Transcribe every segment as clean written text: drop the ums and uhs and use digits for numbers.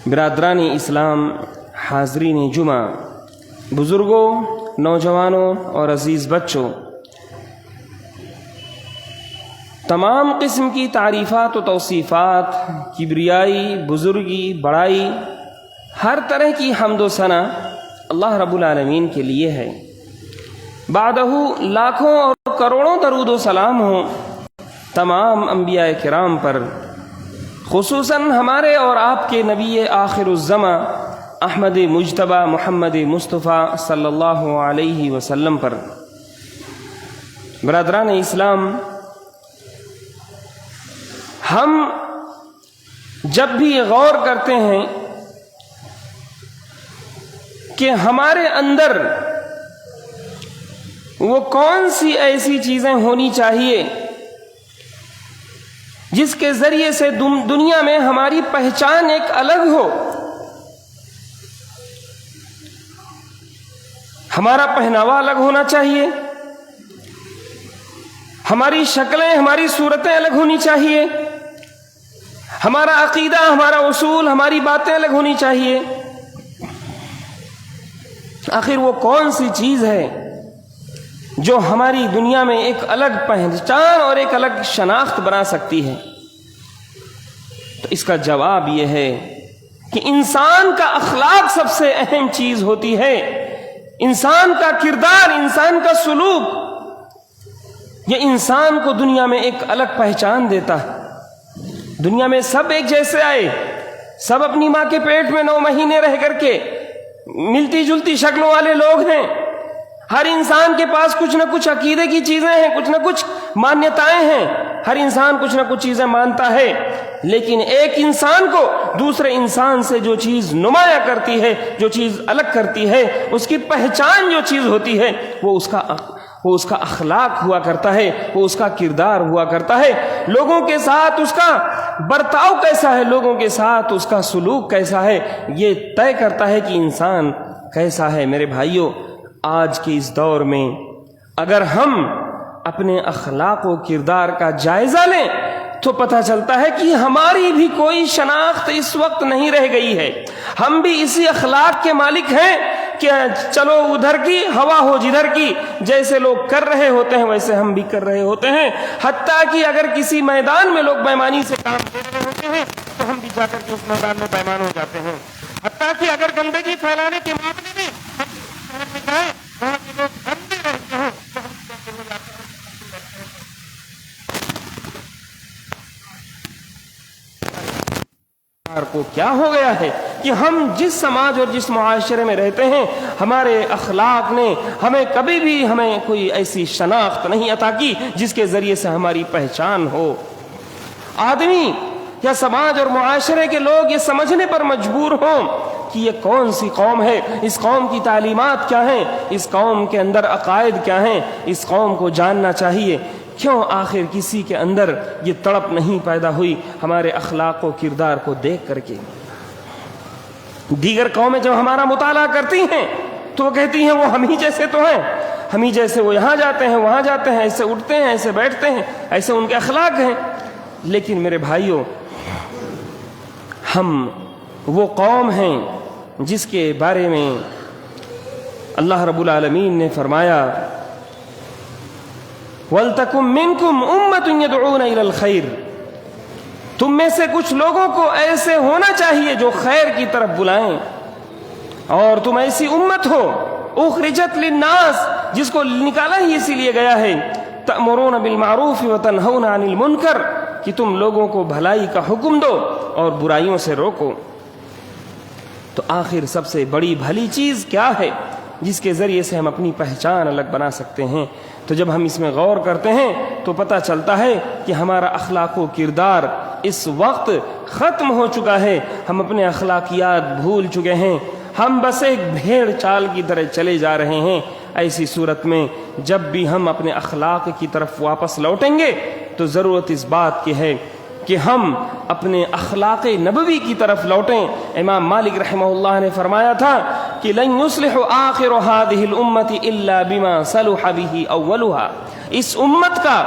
برادران اسلام، حاضرین جمعہ، بزرگوں، نوجوانوں اور عزیز بچوں، تمام قسم کی تعریفات و توصیفات، کبریائی، بزرگی، بڑائی، ہر طرح کی حمد و ثنا اللہ رب العالمین کے لیے ہے۔ بعدہ لاکھوں اور کروڑوں درود و سلام ہوں تمام انبیاء کرام پر، خصوصاً ہمارے اور آپ کے نبی آخر الزماں احمد مجتبیٰ محمد مصطفیٰ صلی اللہ علیہ وسلم پر۔ برادران اسلام، ہم جب بھی غور کرتے ہیں کہ ہمارے اندر وہ کون سی ایسی چیزیں ہونی چاہیے جس کے ذریعے سے دنیا میں ہماری پہچان ایک الگ ہو، ہمارا پہناوا الگ ہونا چاہیے، ہماری شکلیں، ہماری صورتیں الگ ہونی چاہیے، ہمارا عقیدہ، ہمارا اصول، ہماری باتیں الگ ہونی چاہیے۔ آخر وہ کون سی چیز ہے جو ہماری دنیا میں ایک الگ پہچان اور ایک الگ شناخت بنا سکتی ہے؟ تو اس کا جواب یہ ہے کہ انسان کا اخلاق سب سے اہم چیز ہوتی ہے۔ انسان کا کردار، انسان کا سلوک، یہ انسان کو دنیا میں ایک الگ پہچان دیتا ہے۔ دنیا میں سب ایک جیسے آئے، سب اپنی ماں کے پیٹ میں 9 مہینے رہ کر کے ملتی جلتی شکلوں والے لوگ ہیں۔ ہر انسان کے پاس کچھ نہ کچھ عقیدے کی چیزیں ہیں، کچھ نہ کچھ مانیتائیں ہیں، ہر انسان کچھ نہ کچھ چیزیں مانتا ہے، لیکن ایک انسان کو دوسرے انسان سے جو چیز نمایاں کرتی ہے، جو چیز الگ کرتی ہے، اس کی پہچان جو چیز ہوتی ہے، وہ اس کا اخلاق ہوا کرتا ہے، وہ اس کا کردار ہوا کرتا ہے۔ لوگوں کے ساتھ اس کا برتاؤ کیسا ہے، لوگوں کے ساتھ اس کا سلوک کیسا ہے، یہ طے کرتا ہے کہ انسان کیسا ہے۔ میرے بھائیوں، آج کے اس دور میں اگر ہم اپنے اخلاق و کردار کا جائزہ لیں تو پتہ چلتا ہے کہ ہماری بھی کوئی شناخت اس وقت نہیں رہ گئی ہے۔ ہم بھی اسی اخلاق کے مالک ہیں کہ چلو ادھر کی ہوا ہو جدھر کی، جیسے لوگ کر رہے ہوتے ہیں ویسے ہم بھی کر رہے ہوتے ہیں۔ حتیٰ کہ اگر کسی میدان میں لوگ بیمانی سے کام کر رہے ہوتے ہیں تو ہم بھی جا کر کے اس میدان میں بیمان ہو جاتے ہیں۔ حتیٰ کہ اگر گندگی پھیلانے کے معاملے میں ہم جائیں وہاں کے لوگ گندے رہتے ہیں تو ہم کیسے ہو جاتے ہیں۔ کو کیا ہو گیا ہے کہ ہم جس سماج اور جس معاشرے میں رہتے ہیں، ہمارے اخلاق نے ہمیں کوئی ایسی شناخت نہیں عطا کی جس کے ذریعے سے ہماری پہچان ہو۔ آدمی یا سماج اور معاشرے کے لوگ یہ سمجھنے پر مجبور ہوں کہ یہ کون سی قوم ہے، اس قوم کی تعلیمات کیا ہیں، اس قوم کے اندر عقائد کیا ہیں، اس قوم کو جاننا چاہیے۔ کیوں آخر کسی کے اندر یہ تڑپ نہیں پیدا ہوئی ہمارے اخلاق و کردار کو دیکھ کر کے؟ دیگر قومیں جب ہمارا مطالعہ کرتی ہیں تو وہ کہتی ہیں وہ ہم ہی جیسے تو ہیں، ہم ہی جیسے وہ یہاں جاتے ہیں وہاں جاتے ہیں، ایسے اٹھتے ہیں ایسے بیٹھتے ہیں، ایسے ان کے اخلاق ہیں۔ لیکن میرے بھائیوں، ہم وہ قوم ہیں جس کے بارے میں اللہ رب العالمین نے فرمایا وَلْتَكُمْ مِنْكُمْ أُمَّةٌ يَدْعُونَ إِلَى الْخَيْرِ، تم میں سے کچھ لوگوں کو ایسے ہونا چاہیے جو خیر کی طرف بلائیں، اور تم ایسی امت ہو اخرجت للناس، جس کو نکالا ہی اسی لیے گیا ہے، تأمرون بالمعروف وتنہون عن المنکر، کہ تم لوگوں کو بھلائی کا حکم دو اور برائیوں سے روکو۔ تو آخر سب سے بڑی بھلی چیز کیا ہے جس کے ذریعے سے ہم اپنی پہچان الگ بنا سکتے ہیں؟ تو جب ہم اس میں غور کرتے ہیں تو پتہ چلتا ہے کہ ہمارا اخلاق و کردار اس وقت ختم ہو چکا ہے، ہم اپنے اخلاقیات بھول چکے ہیں، ہم بس ایک بھیڑ چال کی طرح چلے جا رہے ہیں۔ ایسی صورت میں جب بھی ہم اپنے اخلاق کی طرف واپس لوٹیں گے تو ضرورت اس بات کی ہے کہ ہم اپنے اخلاق نبوی کی طرف لوٹیں۔ امام مالک رحمہ اللہ نے فرمایا تھا کہ لن يصلح آخر هذه الامة الا بما صلح به اولها، اس امت کا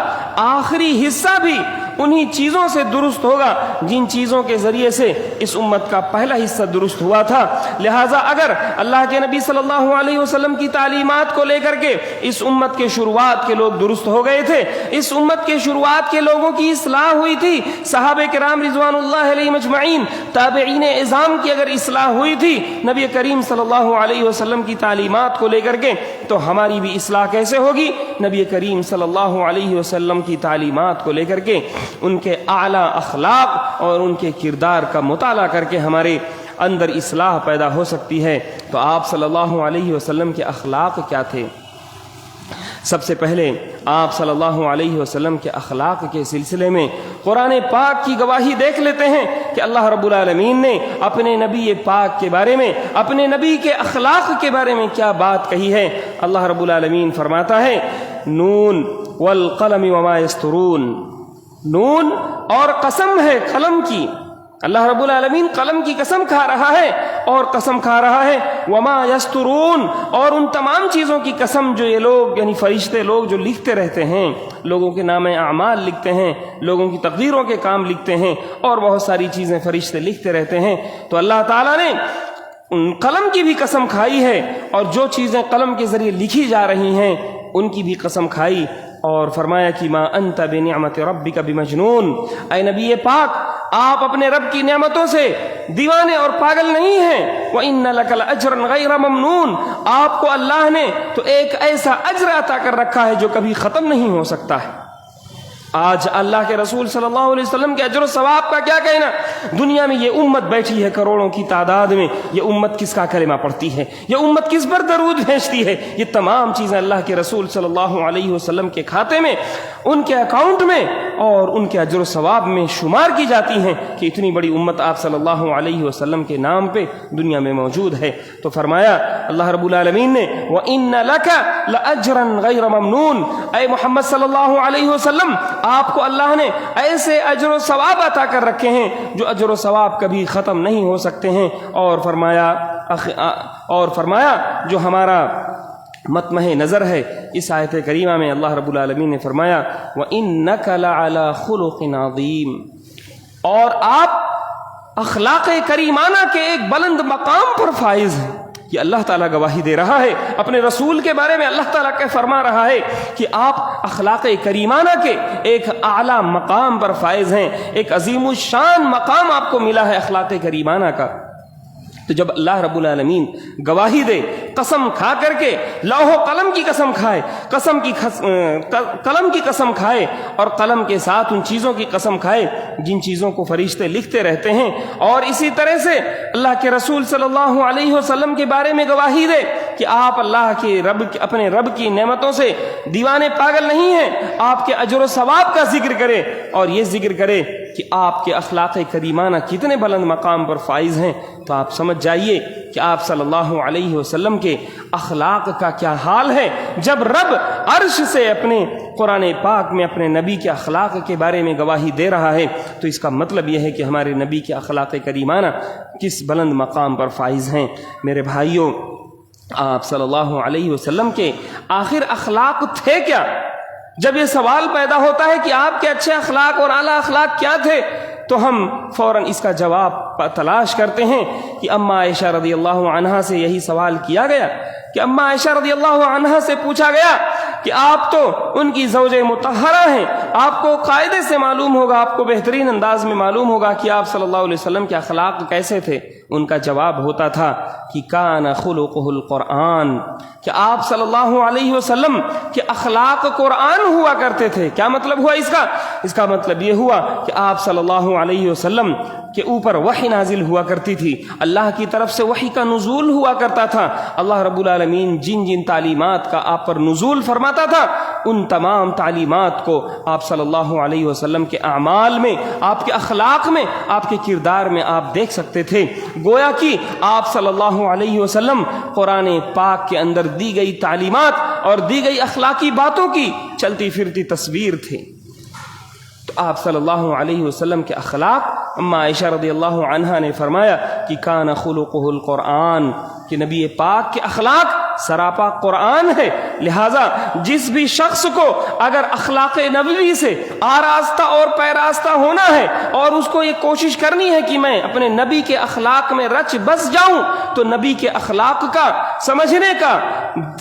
آخری حصہ بھی انہی چیزوں سے درست ہوگا جن چیزوں کے ذریعے سے اس امت کا پہلا حصہ درست ہوا تھا۔ لہٰذا اگر اللہ کے نبی صلی اللہ علیہ وسلم کی تعلیمات کو لے کر کے اس امت کے شروعات کے لوگ درست ہو گئے تھے، اس امت کے شروعات کے لوگوں کی اصلاح ہوئی تھی، صحابہ کرام رضوان اللہ علیہم اجمعین، تابعین اعظام کی اگر اصلاح ہوئی تھی نبی کریم صلی اللہ علیہ وسلم کی تعلیمات کو لے کر کے، تو ہماری بھی اصلاح کیسے ہوگی؟ نبی کریم صلی اللہ علیہ وسلم کی تعلیمات کو لے کر کے، ان کے اعلیٰ اخلاق اور ان کے کردار کا مطالعہ کر کے ہمارے اندر اصلاح پیدا ہو سکتی ہے۔ تو آپ صلی اللہ علیہ وسلم کے اخلاق کیا تھے؟ سب سے پہلے آپ صلی اللہ علیہ وسلم کے اخلاق کے سلسلے میں قرآن پاک کی گواہی دیکھ لیتے ہیں کہ اللہ رب العالمین نے اپنے نبی پاک کے بارے میں، اپنے نبی کے اخلاق کے بارے میں کیا بات کہی ہے۔ اللہ رب العالمین فرماتا ہے نون والقلم وما یسطرون، نون اور قسم ہے قلم کی، اللہ رب العالمین قلم کی قسم کھا رہا ہے اور قسم کھا رہا ہے وما یسترون، اور ان تمام چیزوں کی قسم جو یہ لوگ یعنی فرشتے لوگ جو لکھتے رہتے ہیں، لوگوں کے نام اعمال لکھتے ہیں، لوگوں کی تقدیروں کے کام لکھتے ہیں اور بہت ساری چیزیں فرشتے لکھتے رہتے ہیں۔ تو اللہ تعالیٰ نے ان قلم کی بھی قسم کھائی ہے اور جو چیزیں قلم کے ذریعے لکھی جا رہی ہیں ان کی بھی قسم کھائی، اور فرمایا کہ ما انت بنعمت ربک بمجنون، اے نبی پاک آپ اپنے رب کی نعمتوں سے دیوانے اور پاگل نہیں ہیں۔ وَإِنَّ لَكَ لَأَجْرًا غَيْرَ مَمْنُونَ، آپ کو اللہ نے تو ایک ایسا اجر عطا کر رکھا ہے جو کبھی ختم نہیں ہو سکتا ہے۔ آج اللہ کے رسول صلی اللہ علیہ وسلم کے اجر و ثواب کا کیا کہنا؟ دنیا میں یہ امت بیٹھی ہے کروڑوں کی تعداد میں، یہ امت کس کا کلمہ پڑھتی ہے، یہ امت کس پر درود بھیجتی ہے، یہ تمام چیزیں اللہ کے رسول صلی اللہ علیہ وسلم کے کھاتے میں، ان کے اکاؤنٹ میں اور ان کے اجر و ثواب میں شمار کی جاتی ہیں کہ اتنی بڑی امت آپ صلی اللہ علیہ وسلم کے نام پہ دنیا میں موجود ہے۔ تو فرمایا اللہ رب العالمین نے وَإِنَّ لَكَ لَأَجْرًا غَيْرَ مَمْنُونَ، اے محمد صلی اللہ علیہ وسلم آپ کو اللہ نے ایسے اجر و ثواب عطا کر رکھے ہیں جو اجر و ثواب کبھی ختم نہیں ہو سکتے ہیں۔ اور فرمایا جو ہمارا مطمع نظر ہے اس آیت کریمہ میں اللہ رب العالمین نے فرمایا وَإِنَّكَ لَعَلَى خُلُقٍ عَظِيمٍ، اور آپ اخلاق کریمانہ کے ایک بلند مقام پر فائز ہیں۔ یہ اللہ تعالیٰ گواہی دے رہا ہے اپنے رسول کے بارے میں، اللہ تعالیٰ کے فرما رہا ہے کہ آپ اخلاق کریمانہ کے ایک اعلیٰ مقام پر فائز ہیں، ایک عظیم الشان مقام آپ کو ملا ہے اخلاق کریمانہ کا۔ تو جب اللہ رب العالمین گواہی دے، قسم کھا کر کے لوح و قلم کی قسم کھائے، قلم کی قسم کھائے اور قلم کے ساتھ ان چیزوں کی قسم کھائے جن چیزوں کو فرشتے لکھتے رہتے ہیں، اور اسی طرح سے اللہ کے رسول صلی اللہ علیہ وسلم کے بارے میں گواہی دے کہ آپ اللہ کے اپنے رب کی نعمتوں سے دیوانے پاگل نہیں ہیں، آپ کے اجر و ثواب کا ذکر کرے اور یہ ذکر کرے کہ آپ کے اخلاق کریمانہ کتنے بلند مقام پر فائز ہیں، تو آپ سمجھ جائیے کہ آپ صلی اللہ علیہ وسلم کے اخلاق کا کیا حال ہے جب رب عرش سے اپنے قرآن پاک میں اپنے نبی کے اخلاق کے بارے میں گواہی دے رہا ہے۔ تو اس کا مطلب یہ ہے کہ ہمارے نبی کے اخلاق کریمانہ کس بلند مقام پر فائز ہیں۔ میرے بھائیوں، آپ صلی اللہ علیہ وسلم کے آخر اخلاق تھے کیا؟ جب یہ سوال پیدا ہوتا ہے کہ آپ کے اچھے اخلاق اور اعلیٰ اخلاق کیا تھے، تو ہم فوراً اس کا جواب تلاش کرتے ہیں کہ اما عائشہ رضی اللہ عنہا سے یہی سوال کیا گیا کہ اما عائشہ رضی اللہ عنہا سے پوچھا گیا کہ آپ تو ان کی زوج مطہرہ ہیں، آپ کو قاعدے سے معلوم ہوگا، آپ کو بہترین انداز میں معلوم ہوگا کہ آپ صلی اللہ علیہ وسلم کے اخلاق کیسے تھے۔ ان کا جواب ہوتا تھا کہ کان خلقہ القرآن، کہ آپ صلی اللہ علیہ وسلم کے اخلاق قرآن ہوا کرتے تھے۔ کیا مطلب ہوا اس کا؟ اس کا مطلب یہ ہوا کہ آپ صلی اللہ علیہ وسلم کے اوپر وحی نازل ہوا کرتی تھی، اللہ کی طرف سے وحی کا نزول ہوا کرتا تھا۔ اللہ رب العالمین جن جن تعلیمات کا آپ پر نزول فرماتا تھا ان تمام تعلیمات کو آپ صلی اللہ علیہ وسلم کے اعمال میں، آپ کے اخلاق میں، آپ کے کردار میں آپ دیکھ سکتے تھے۔ گویا کہ آپ صلی اللہ علیہ وسلم قرآن پاک کے اندر دی گئی تعلیمات اور دی گئی اخلاقی باتوں کی چلتی پھرتی تصویر تھے۔ تو آپ صلی اللہ علیہ وسلم کے اخلاق، اما عائشہ رضی اللہ عنہا نے فرمایا کہ کان خلقہ القرآن، کہ نبی پاک کے اخلاق سراپا قرآن ہے۔ لہٰذا جس بھی شخص کو اگر اخلاق نبوی سے آراستہ اور پیراستہ ہونا ہے اور اس کو یہ کوشش کرنی ہے کہ میں اپنے نبی کے اخلاق میں رچ بس جاؤں، تو نبی کے اخلاق کا سمجھنے کا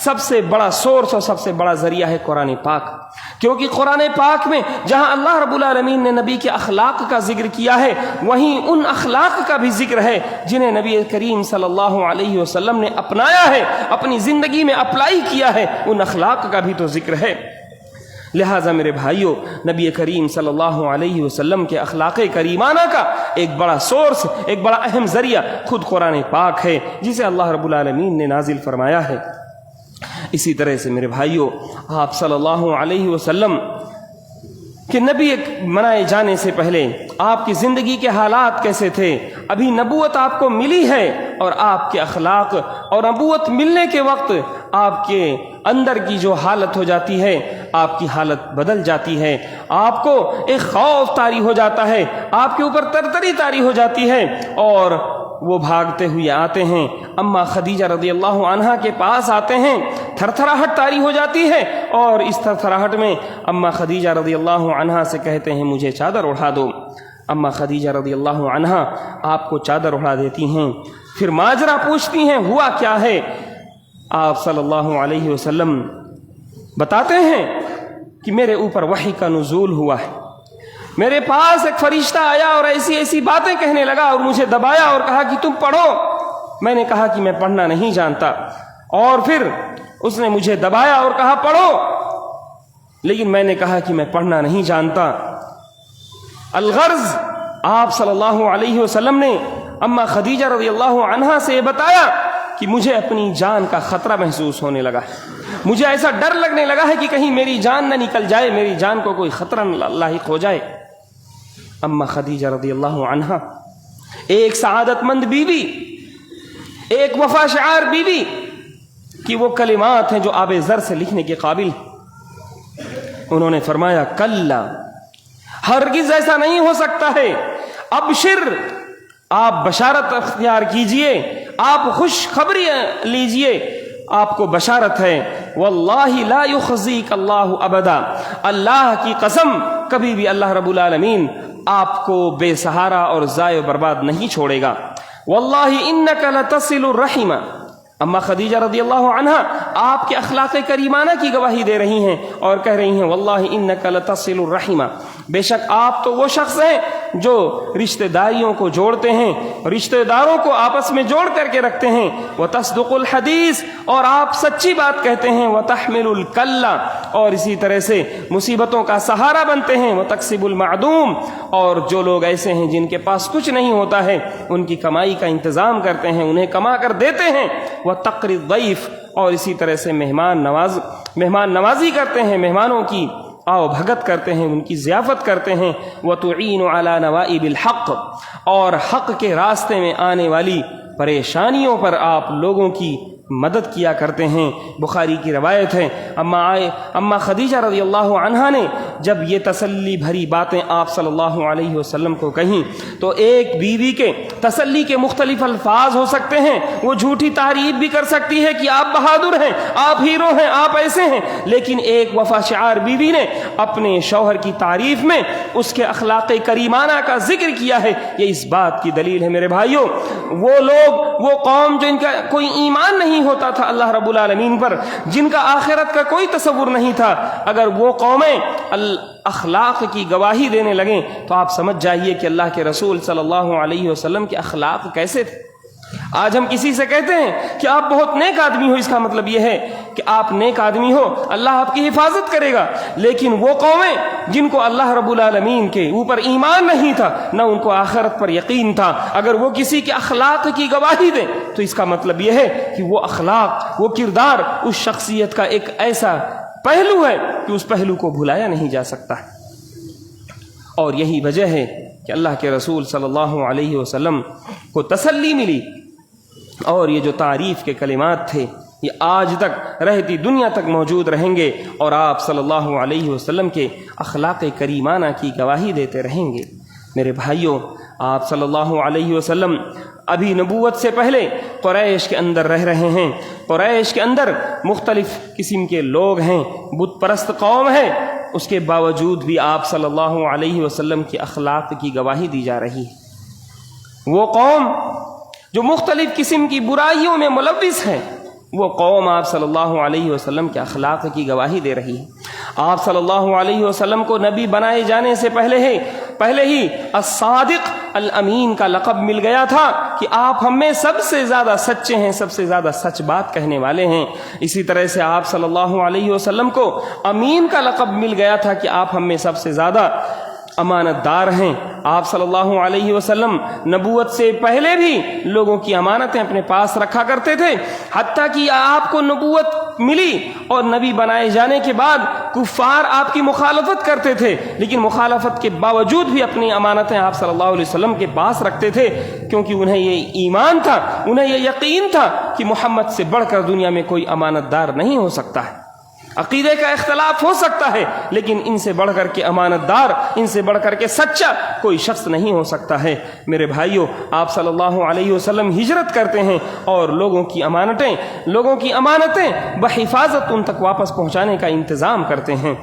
سب سے بڑا سورس اور سب سے بڑا ذریعہ ہے قرآن پاک، کیونکہ قرآن پاک میں جہاں اللہ رب العالمین نے نبی کے اخلاق کا ذکر کیا ہے، وہیں ان اخلاق کا بھی ذکر ہے جنہیں نبی کریم صلی اللہ علیہ وسلم نے اپنایا ہے، اپنی زندگی میں اپلائی کیا ہے، ان اخلاق کا بھی تو ذکر ہے۔ لہٰذا میرے بھائیوں، نبی کریم صلی اللہ علیہ وسلم کے اخلاق کریمانہ کا ایک بڑا سورس، ایک بڑا اہم ذریعہ خود قرآن پاک ہے، جسے اللہ رب العالمین نے نازل فرمایا ہے۔ اسی طرح سے میرے بھائیوں، آپ صلی اللہ علیہ وسلم کہ نبی منائے جانے سے پہلے آپ کی زندگی کے حالات کیسے تھے؟ ابھی نبوت آپ کو ملی ہے اور آپ کے اخلاق اور نبوت ملنے کے وقت آپ کے اندر کی جو حالت ہو جاتی ہے، آپ کی حالت بدل جاتی ہے، آپ کو ایک خوف طاری ہو جاتا ہے، آپ کے اوپر ترتری طاری ہو جاتی ہے، اور وہ بھاگتے ہوئے آتے ہیں، اما خدیجہ رضی اللہ عنہا کے پاس آتے ہیں، تھرتھراہٹ طاری ہو جاتی ہے، اور اس تھرتھراہٹ میں اما خدیجہ رضی اللہ عنہا سے کہتے ہیں مجھے چادر اڑا دو۔ اما خدیجہ رضی اللہ عنہا آپ کو چادر اڑا دیتی ہیں، پھر ماجرا پوچھتی ہیں ہوا کیا ہے؟ آپ صلی اللہ علیہ وسلم بتاتے ہیں کہ میرے اوپر وحی کا نزول ہوا ہے، میرے پاس ایک فرشتہ آیا اور ایسی ایسی باتیں کہنے لگا اور مجھے دبایا اور کہا کہ تم پڑھو۔ میں نے کہا کہ میں پڑھنا نہیں جانتا، اور پھر اس نے مجھے دبایا اور کہا پڑھو، لیکن میں نے کہا کہ میں پڑھنا نہیں جانتا۔ الغرض آپ صلی اللہ علیہ وسلم نے اما خدیجہ رضی اللہ عنہا سے یہ بتایا کہ مجھے اپنی جان کا خطرہ محسوس ہونے لگا ہے، مجھے ایسا ڈر لگنے لگا ہے کہ کہیں میری جان نہ نکل جائے، میری جان کو کوئی خطرہ نہ لاحق ہو جائے۔ اما خدیجہ رضی اللہ عنہا ایک سعادت مند بیوی، ایک وفا شعار بیوی کہ وہ کلمات ہیں جو آب زر سے لکھنے کے قابل۔ انہوں نے فرمایا کلا، ہرگز ایسا نہیں ہو سکتا ہے، ابشر، آپ بشارت اختیار کیجئے، آپ خوش خبری لیجئے، آپ کو بشارت ہے، واللہ لا یخزیک اللہ ابدا، اللہ کی قسم کبھی بھی اللہ رب العالمین آپ کو بے سہارا اور ضائع و برباد نہیں چھوڑے گا۔ واللہ انک لتصل الرحم، اما خدیجہ رضی اللہ عنہا آپ کے اخلاق کریمانہ کی گواہی دے رہی ہیں اور کہہ رہی ہیں واللہ انک لتصل الرحم، بے شک آپ تو وہ شخص ہیں جو رشتہ داریوں کو جوڑتے ہیں، رشتہ داروں کو آپس میں جوڑ کر کے رکھتے ہیں، وتصدق الحدیث، اور آپ سچی بات کہتے ہیں، وتحمل الکلہ، اور اسی طرح سے مصیبتوں کا سہارا بنتے ہیں، وتکسب المعدوم، اور جو لوگ ایسے ہیں جن کے پاس کچھ نہیں ہوتا ہے ان کی کمائی کا انتظام کرتے ہیں، انہیں کما کر دیتے ہیں، وتقری الضیف، اور اسی طرح سے مہمان نوازی کرتے ہیں، مہمانوں کی آؤ بھگت کرتے ہیں، ان کی ضیافت کرتے ہیں، وتعین علی نوائب الحق، اور حق کے راستے میں آنے والی پریشانیوں پر آپ لوگوں کی مدد کیا کرتے ہیں۔ بخاری کی روایت ہے، اما خدیجہ رضی اللہ عنہا نے جب یہ تسلی بھری باتیں آپ صلی اللہ علیہ وسلم کو کہیں تو ایک بیوی کے تسلی کے مختلف الفاظ ہو سکتے ہیں، وہ جھوٹی تعریف بھی کر سکتی ہے کہ آپ بہادر ہیں، آپ ہیرو ہیں، آپ ایسے ہیں، لیکن ایک وفا شعار بیوی نے اپنے شوہر کی تعریف میں اس کے اخلاق کریمانہ کا ذکر کیا ہے۔ یہ اس بات کی دلیل ہے میرے بھائیوں، وہ لوگ، وہ قوم جن کا کوئی ایمان نہیں ہوتا تھا اللہ رب العالمین پر، جن کا آخرت کا کوئی تصور نہیں تھا، اگر وہ قومیں اخلاق کی گواہی دینے لگیں تو آپ سمجھ جائیے کہ اللہ کے رسول صلی اللہ علیہ وسلم کے اخلاق کیسے تھے۔ آج ہم کسی سے کہتے ہیں کہ آپ بہت نیک آدمی ہو، اس کا مطلب یہ ہے کہ آپ نیک آدمی ہو، اللہ آپ کی حفاظت کرے گا، لیکن وہ قومیں جن کو اللہ رب العالمین کے اوپر ایمان نہیں تھا، نہ ان کو آخرت پر یقین تھا، اگر وہ کسی کے اخلاق کی گواہی دیں تو اس کا مطلب یہ ہے کہ وہ اخلاق، وہ کردار اس شخصیت کا ایک ایسا پہلو ہے کہ اس پہلو کو بھلایا نہیں جا سکتا۔ اور یہی وجہ ہے کہ اللہ کے رسول صلی اللہ علیہ وسلم کو تسلی ملی، اور یہ جو تعریف کے کلمات تھے یہ آج تک رہتی دنیا تک موجود رہیں گے، اور آپ صلی اللہ علیہ وسلم کے اخلاق کریمانہ کی گواہی دیتے رہیں گے۔ میرے بھائیوں، آپ صلی اللہ علیہ وسلم ابھی نبوت سے پہلے قریش کے اندر رہ رہے ہیں، قریش کے اندر مختلف قسم کے لوگ ہیں، بت پرست قوم ہے، اس کے باوجود بھی آپ صلی اللہ علیہ وسلم کی اخلاق کی گواہی دی جا رہی ہے۔ وہ قوم جو مختلف قسم کی برائیوں میں ملوث ہے، وہ قوم آپ صلی اللہ علیہ وسلم کے اخلاق کی گواہی دے رہی ہے۔ آپ صلی اللہ علیہ وسلم کو نبی بنائے جانے سے پہلے ہی الصادق الامین کا لقب مل گیا تھا کہ آپ ہم میں سب سے زیادہ سچے ہیں، سب سے زیادہ سچ بات کہنے والے ہیں۔ اسی طرح سے آپ صلی اللہ علیہ وسلم کو امین کا لقب مل گیا تھا کہ آپ ہم میں سب سے زیادہ امانت دار ہیں۔ آپ صلی اللہ علیہ وسلم نبوت سے پہلے بھی لوگوں کی امانتیں اپنے پاس رکھا کرتے تھے، حتیٰ کہ آپ کو نبوت ملی اور نبی بنائے جانے کے بعد کفار آپ کی مخالفت کرتے تھے، لیکن مخالفت کے باوجود بھی اپنی امانتیں آپ صلی اللہ علیہ وسلم کے پاس رکھتے تھے، کیونکہ انہیں یہ ایمان تھا، انہیں یہ یقین تھا کہ محمد سے بڑھ کر دنیا میں کوئی امانت دار نہیں ہو سکتا ہے۔ عقیدے کا اختلاف ہو سکتا ہے، لیکن ان سے بڑھ کر کے امانت دار، ان سے بڑھ کر کے سچا کوئی شخص نہیں ہو سکتا ہے۔ میرے بھائیوں، آپ صلی اللہ علیہ وسلم ہجرت کرتے ہیں اور لوگوں کی امانتیں بحفاظت ان تک واپس پہنچانے کا انتظام کرتے ہیں۔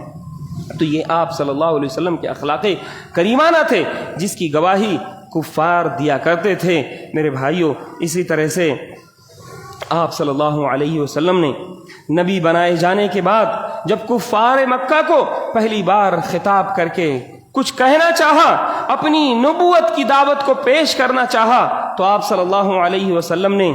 تو یہ آپ صلی اللہ علیہ وسلم کے اخلاق کریمانہ تھے جس کی گواہی کفار دیا کرتے تھے۔ میرے بھائیوں، اسی طرح سے آپ صلی اللہ علیہ وسلم نے نبی بنائے جانے کے بعد جب کفار مکہ کو پہلی بار خطاب کر کے کچھ کہنا چاہا، اپنی نبوت کی دعوت کو پیش کرنا چاہا، تو آپ صلی اللہ علیہ وسلم نے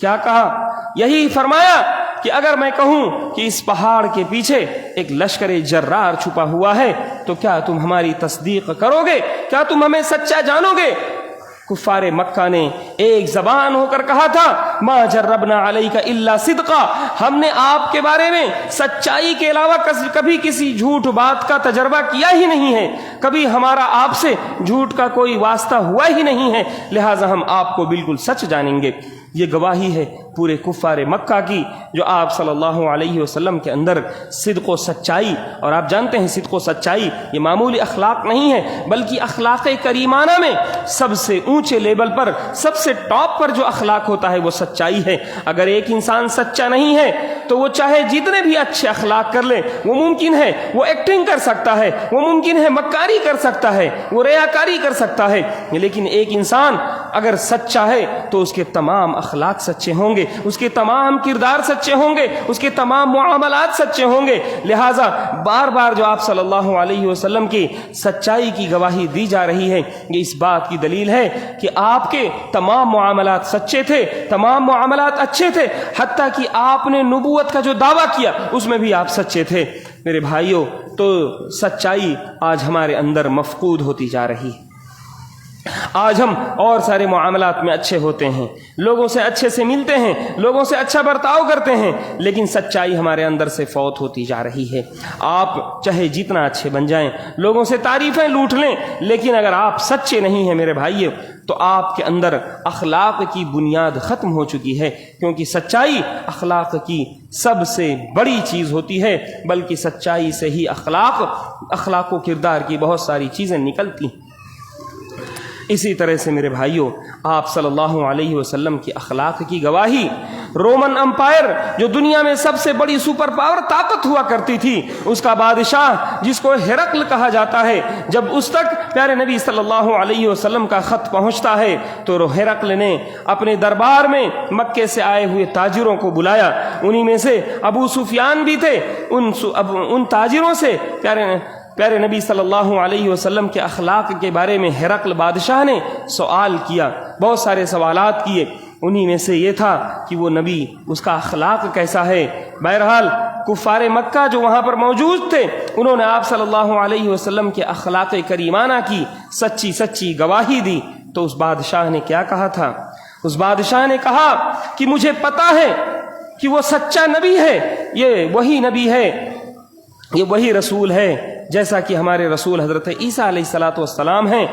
کیا کہا؟ یہی فرمایا کہ اگر میں کہوں کہ اس پہاڑ کے پیچھے ایک لشکر جرار چھپا ہوا ہے تو کیا تم ہماری تصدیق کرو گے؟ کیا تم ہمیں سچا جانو گے؟ کفار مکہ نے ایک زبان ہو کر کہا تھا، ما جربنا علیک الا صدقا، ہم نے آپ کے بارے میں سچائی کے علاوہ کبھی کسی جھوٹ بات کا تجربہ کیا ہی نہیں ہے، کبھی ہمارا آپ سے جھوٹ کا کوئی واسطہ ہوا ہی نہیں ہے، لہٰذا ہم آپ کو بالکل سچ جانیں گے۔ یہ گواہی ہے پورے کفار مکہ کی، جو آپ صلی اللہ علیہ وسلم کے اندر صدق و سچائی، اور آپ جانتے ہیں صدق و سچائی یہ معمولی اخلاق نہیں ہے، بلکہ اخلاق کریمانہ میں سب سے اونچے لیول پر، سب سے ٹاپ پر جو اخلاق ہوتا ہے وہ سچائی ہے۔ اگر ایک انسان سچا نہیں ہے تو وہ چاہے جتنے بھی اچھے اخلاق کر لے، وہ ممکن ہے وہ ایکٹنگ کر سکتا ہے، وہ ممکن ہے مکاری کر سکتا ہے، وہ ریاکاری کر سکتا ہے، لیکن ایک انسان اگر سچا ہے تو اس کے تمام اخلاق سچے ہوں گے، اس کے تمام کردار سچے ہوں گے، اس کے تمام معاملات سچے ہوں گے۔ لہٰذا بار بار جو آپ صلی اللہ علیہ وسلم کی سچائی کی گواہی دی جا رہی ہے، یہ اس بات کی دلیل ہے کہ آپ کے تمام معاملات سچے تھے، تمام معاملات اچھے تھے، حتیٰ کہ آپ نے نبوت کا جو دعویٰ کیا اس میں بھی آپ سچے تھے۔ میرے بھائیوں، تو سچائی آج ہمارے اندر مفقود ہوتی جا رہی ہے۔ آج ہم اور سارے معاملات میں اچھے ہوتے ہیں، لوگوں سے اچھے سے ملتے ہیں، لوگوں سے اچھا برتاؤ کرتے ہیں، لیکن سچائی ہمارے اندر سے فوت ہوتی جا رہی ہے۔ آپ چاہے جتنا اچھے بن جائیں، لوگوں سے تعریفیں لوٹ لیں، لیکن اگر آپ سچے نہیں ہیں میرے بھائیو، تو آپ کے اندر اخلاق کی بنیاد ختم ہو چکی ہے، کیونکہ سچائی اخلاق کی سب سے بڑی چیز ہوتی ہے، بلکہ سچائی سے ہی اخلاق و کردار کی بہت ساری چیزیں نکلتی ہیں۔ اسی طرح سے میرے بھائیوں، آپ صلی اللہ علیہ وسلم کی اخلاق کی گواہی رومن امپائر، جو دنیا میں سب سے بڑی سپر پاور طاقت ہوا کرتی تھی، اس کا بادشاہ جس کو ہرقل کہا جاتا ہے، جب اس تک پیارے نبی صلی اللہ علیہ وسلم کا خط پہنچتا ہے تو ہرقل نے اپنے دربار میں مکے سے آئے ہوئے تاجروں کو بلایا، انہی میں سے ابو سفیان بھی تھے۔ ان تاجروں سے پیارے نبی صلی اللہ علیہ وسلم کے اخلاق کے بارے میں ہرقل بادشاہ نے سوال کیا، بہت سارے سوالات کیے، انہی میں سے یہ تھا کہ وہ نبی، اس کا اخلاق کیسا ہے۔ بہرحال کفار مکہ جو وہاں پر موجود تھے، انہوں نے آپ صلی اللہ علیہ وسلم کے اخلاق کریمانہ کی سچی گواہی دی۔ تو اس بادشاہ نے کیا کہا تھا؟ اس بادشاہ نے کہا کہ مجھے پتا ہے کہ وہ سچا نبی ہے، یہ وہی نبی ہے، یہ وہی رسول ہے، جیسا کہ ہمارے رسول حضرت عیسیٰ علیہ الصلاۃ والسلام ہیں۔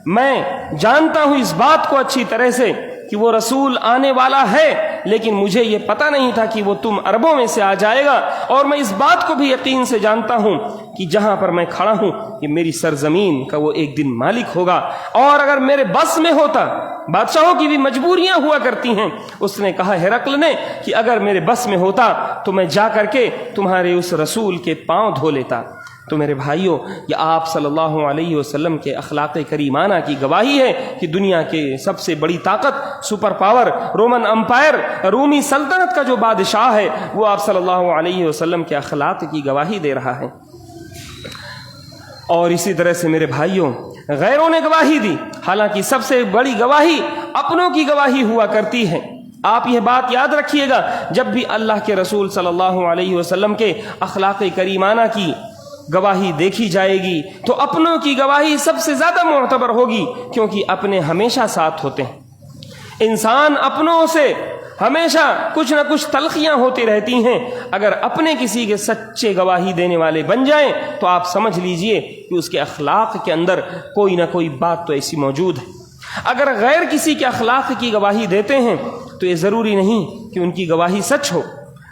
میں جانتا ہوں اس بات کو اچھی طرح سے کہ وہ رسول آنے والا ہے، لیکن مجھے یہ پتہ نہیں تھا کہ وہ تم عربوں میں سے آ جائے گا، اور میں اس بات کو بھی یقین سے جانتا ہوں کہ جہاں پر میں کھڑا ہوں یہ میری سرزمین کا وہ ایک دن مالک ہوگا، اور اگر میرے بس میں ہوتا بادشاہوں کی بھی مجبوریاں ہوا کرتی ہیں۔ اس نے کہا ہرقل نے کہ اگر میرے بس میں ہوتا تو میں جا کر کے تمہارے اس رسول کے پاؤں دھو لیتا۔ تو میرے بھائیوں، یہ آپ صلی اللہ علیہ وسلم کے اخلاق کریمانہ کی گواہی ہے کہ دنیا کے سب سے بڑی طاقت، سپر پاور، رومن امپائر، رومی سلطنت کا جو بادشاہ ہے وہ آپ صلی اللہ علیہ وسلم کے اخلاق کی گواہی دے رہا ہے۔ اور اسی طرح سے میرے بھائیوں، غیروں نے گواہی دی، حالانکہ سب سے بڑی گواہی اپنوں کی گواہی ہوا کرتی ہے۔ آپ یہ بات یاد رکھیے گا، جب بھی اللہ کے رسول صلی اللہ علیہ وسلم کے اخلاق کریمانہ کی گواہی دیکھی جائے گی تو اپنوں کی گواہی سب سے زیادہ معتبر ہوگی، کیونکہ اپنے ہمیشہ ساتھ ہوتے ہیں۔ انسان اپنوں سے ہمیشہ کچھ نہ کچھ تلخیاں ہوتی رہتی ہیں، اگر اپنے کسی کے سچے گواہی دینے والے بن جائیں تو آپ سمجھ لیجئے کہ اس کے اخلاق کے اندر کوئی نہ کوئی بات تو ایسی موجود ہے۔ اگر غیر کسی کے اخلاق کی گواہی دیتے ہیں تو یہ ضروری نہیں کہ ان کی گواہی سچ ہو۔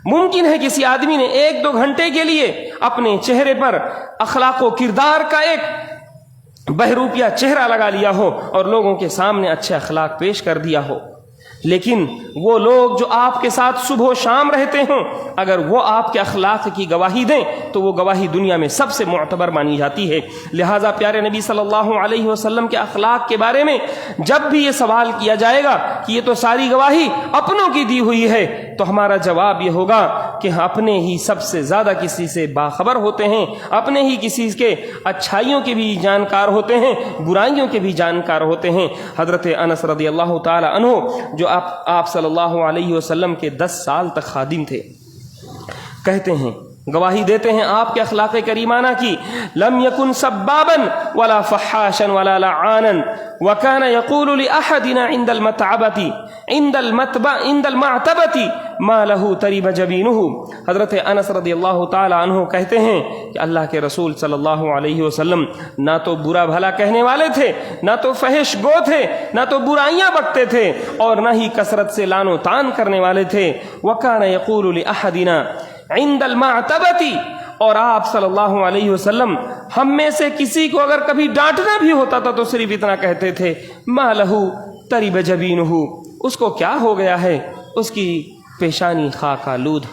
ممکن ہے کسی آدمی نے 1-2 گھنٹے کے لیے اپنے چہرے پر اخلاق و کردار کا ایک بہروپیہ چہرہ لگا لیا ہو اور لوگوں کے سامنے اچھے اخلاق پیش کر دیا ہو، لیکن وہ لوگ جو آپ کے ساتھ صبح و شام رہتے ہوں، اگر وہ آپ کے اخلاق کی گواہی دیں تو وہ گواہی دنیا میں سب سے معتبر مانی جاتی ہے۔ لہٰذا پیارے نبی صلی اللہ علیہ وسلم کے اخلاق کے بارے میں جب بھی یہ سوال کیا جائے گا کہ یہ تو ساری گواہی اپنوں کی دی ہوئی ہے، تو ہمارا جواب یہ ہوگا کہ اپنے ہی سب سے زیادہ کسی سے باخبر ہوتے ہیں، اپنے ہی کسی کے اچھائیوں کے بھی جانکار ہوتے ہیں، برائیوں کے بھی جانکار ہوتے ہیں۔ حضرت انس رضی اللہ تعالی عنہ جو آپ صلی اللہ علیہ وسلم کے 10 سال تک خادم تھے، کہتے ہیں، گواہی دیتے ہیں آپ کے اخلاق کریمانہ کی، لم یکن سبابا ولا فحاشا ولا لعانا وكان يقول لأحدنا عند المعتبة ما له ترب جبينه۔ حضرت انس رضی اللہ تعالی عنہ کہتے ہیں کہ اللہ کے رسول صلی اللہ علیہ وسلم نہ تو برا بھلا کہنے والے تھے، نہ تو فحش گو تھے، نہ تو برائیاں بکتے تھے، اور نہ ہی کثرت سے لان و تان کرنے والے تھے۔ وكان يقول لأحدنا عند المعتبة، اور آپ صلی اللہ علیہ وسلم ہم میں سے کسی کو اگر کبھی ڈانٹنا بھی ہوتا تھا تو صرف اتنا کہتے تھے، ما لہ ترب جبینہ، اس کو کیا ہو گیا ہے، اس کی پیشانی خاک آلود۔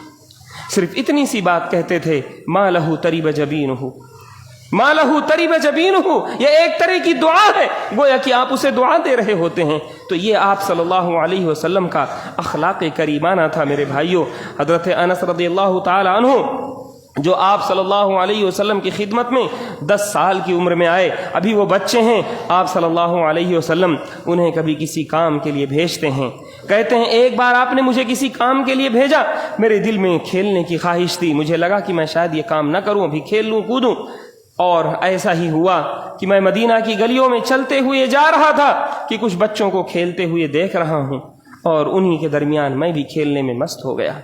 صرف اتنی سی بات کہتے تھے، ما لہ ترب جبینہ، ما لہ ترب جبینہ، یہ ایک طرح کی دعا ہے، گویا کہ آپ اسے دعا دے رہے ہوتے ہیں۔ تو یہ آپ صلی اللہ علیہ وسلم کا اخلاق کریمانہ تھا میرے بھائیوں۔ حضرت انس رضی اللہ تعالی عنہ جو آپ صلی اللہ علیہ وسلم کی خدمت میں 10 سال کی عمر میں آئے، ابھی وہ بچے ہیں، آپ صلی اللہ علیہ وسلم انہیں کبھی کسی کام کے لیے بھیجتے ہیں، کہتے ہیں ایک بار آپ نے مجھے کسی کام کے لیے بھیجا، میرے دل میں کھیلنے کی خواہش تھی، مجھے لگا کہ میں شاید یہ کام نہ کروں، ابھی کھیل لوں کودوں، اور ایسا ہی ہوا کہ میں مدینہ کی گلیوں میں چلتے ہوئے جا رہا تھا کہ کچھ بچوں کو کھیلتے ہوئے دیکھ رہا ہوں، اور انہی کے درمیان میں بھی کھیلنے میں مست ہو گیا۔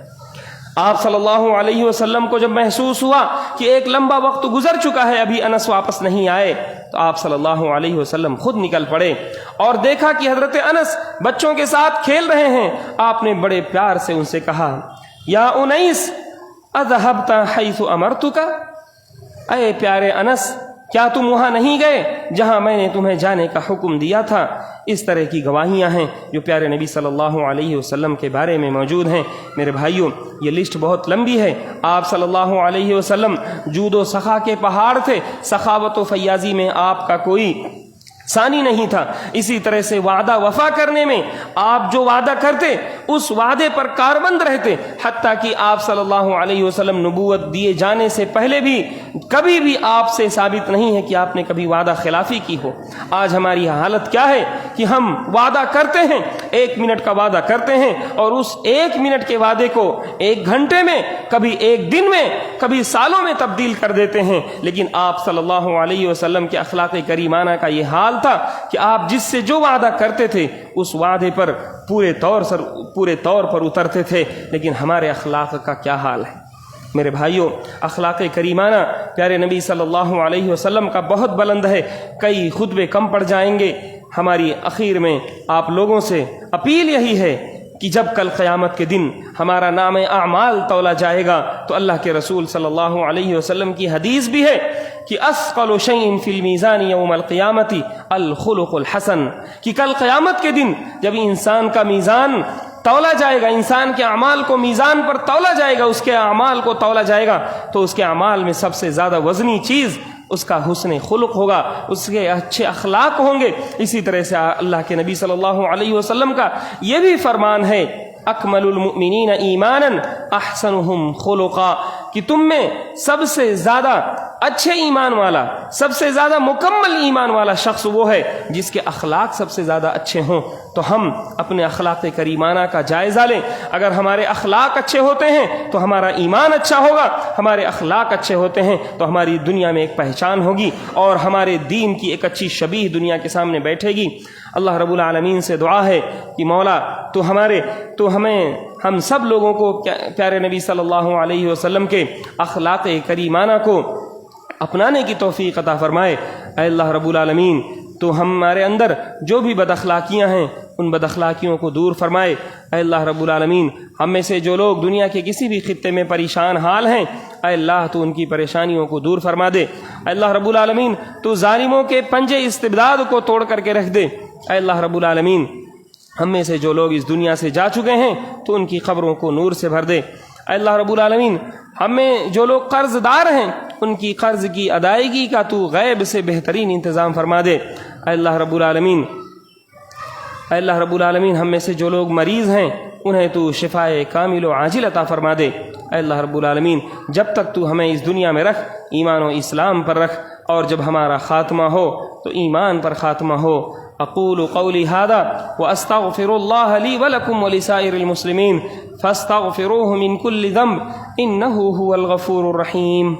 آپ صلی اللہ علیہ وسلم کو جب محسوس ہوا کہ ایک لمبا وقت گزر چکا ہے، ابھی انس واپس نہیں آئے، تو آپ صلی اللہ علیہ وسلم خود نکل پڑے اور دیکھا کہ حضرت انس بچوں کے ساتھ کھیل رہے ہیں۔ آپ نے بڑے پیار سے ان سے کہا، یا انیس اذهبت حیث امرتک، اے پیارے انس کیا تم وہاں نہیں گئے جہاں میں نے تمہیں جانے کا حکم دیا تھا؟ اس طرح کی گواہیاں ہیں جو پیارے نبی صلی اللہ علیہ وسلم کے بارے میں موجود ہیں۔ میرے بھائیوں، یہ لسٹ بہت لمبی ہے۔ آپ صلی اللہ علیہ وسلم جود و سخا کے پہاڑ تھے، سخاوت و فیاضی میں آپ کا کوئی ثانی نہیں تھا۔ اسی طرح سے وعدہ وفا کرنے میں آپ جو وعدہ کرتے اس وعدے پر کاربند رہتے، حتیٰ کہ آپ صلی اللہ علیہ وسلم نبوت دیے جانے سے پہلے بھی کبھی بھی آپ سے ثابت نہیں ہے کہ آپ نے کبھی وعدہ خلافی کی ہو۔ آج ہماری حالت کیا ہے کہ ہم وعدہ کرتے ہیں، 1 منٹ کا وعدہ کرتے ہیں، اور اس 1 منٹ کے وعدے کو 1 گھنٹے میں، کبھی 1 دن میں، کبھی سالوں میں تبدیل کر دیتے ہیں۔ لیکن آپ صلی اللہ علیہ وسلم کے اخلاق کریمانہ کا یہ حال تھا کہ آپ جس سے جو وعدہ کرتے تھے اس وعدے پر پورے طور پر اترتے تھے۔ لیکن ہمارے اخلاق کا کیا حال ہے میرے بھائیوں؟ اخلاق کریمانہ پیارے نبی صلی اللہ علیہ وسلم کا بہت بلند ہے، کئی خطبے کم پڑ جائیں گے۔ ہماری اخیر میں آپ لوگوں سے اپیل یہی ہے کہ جب کل قیامت کے دن ہمارا نام اعمال تولا جائے گا تو اللہ کے رسول صلی اللہ علیہ وسلم کی حدیث بھی ہے کہ اثقل شیء فی المیزان یوم القیامت الخلق الحسن، کہ کل قیامت کے دن جب انسان کا میزان تولا جائے گا، انسان کے اعمال کو میزان پر تولا جائے گا، اس کے اعمال کو تولا جائے گا، تو اس کے اعمال میں سب سے زیادہ وزنی چیز اس کا حسن خلق ہوگا، اس کے اچھے اخلاق ہوں گے۔ اسی طرح سے اللہ کے نبی صلی اللہ علیہ وسلم کا یہ بھی فرمان ہے اکمل المؤمنین ایمانا احسنہم خلقا، کہ تم میں سب سے زیادہ اچھے ایمان والا، سب سے زیادہ مکمل ایمان والا شخص وہ ہے جس کے اخلاق سب سے زیادہ اچھے ہوں۔ تو ہم اپنے اخلاق کریمانہ کا جائزہ لیں، اگر ہمارے اخلاق اچھے ہوتے ہیں تو ہمارا ایمان اچھا ہوگا، ہمارے اخلاق اچھے ہوتے ہیں تو ہماری دنیا میں ایک پہچان ہوگی اور ہمارے دین کی ایک اچھی شبیہ دنیا کے سامنے بیٹھے گی۔ اللہ رب العالمین سے دعا ہے کہ مولا تو ہمیں ہم سب لوگوں کو پیارے نبی صلی اللہ علیہ وسلم کے اخلاق کریمانہ کو اپنانے کی توفیق عطا فرمائے۔ اے اللہ رب العالمین تو ہمارے اندر جو بھی بد اخلاقیاں ہیں ان بد اخلاقیوں کو دور فرمائے۔ اے اللہ رب العالمین ہم میں سے جو لوگ دنیا کے کسی بھی خطے میں پریشان حال ہیں، اے اللہ تو ان کی پریشانیوں کو دور فرما دے۔ اے اللہ رب العالمین تو ظالموں کے پنجے استبداد کو توڑ کر کے رکھ دے۔ اے اللہ رب العالمین ہم میں سے جو لوگ اس دنیا سے جا چکے ہیں تو ان کی قبروں کو نور سے بھر دے۔ اے اللہ رب العالمین ہم میں جو لوگ قرض دار ہیں ان کی قرض کی ادائیگی کا تو غیب سے بہترین انتظام فرما دے۔ اے اللہ رب العالمین ہم میں سے جو لوگ مریض ہیں انہیں تو شفائے کامل و عاجل عطا فرما دے۔ اے اللہ رب العالمین جب تک تو ہمیں اس دنیا میں رکھ ایمان و اسلام پر رکھ، اور جب ہمارا خاتمہ ہو تو ایمان پر خاتمہ ہو۔ اقول قولی ھذا واستغفر اللہ لی ولکم ولسائر المسلمین فاستغفروہ من کل ذنب انہ هو الغفور الرحیم۔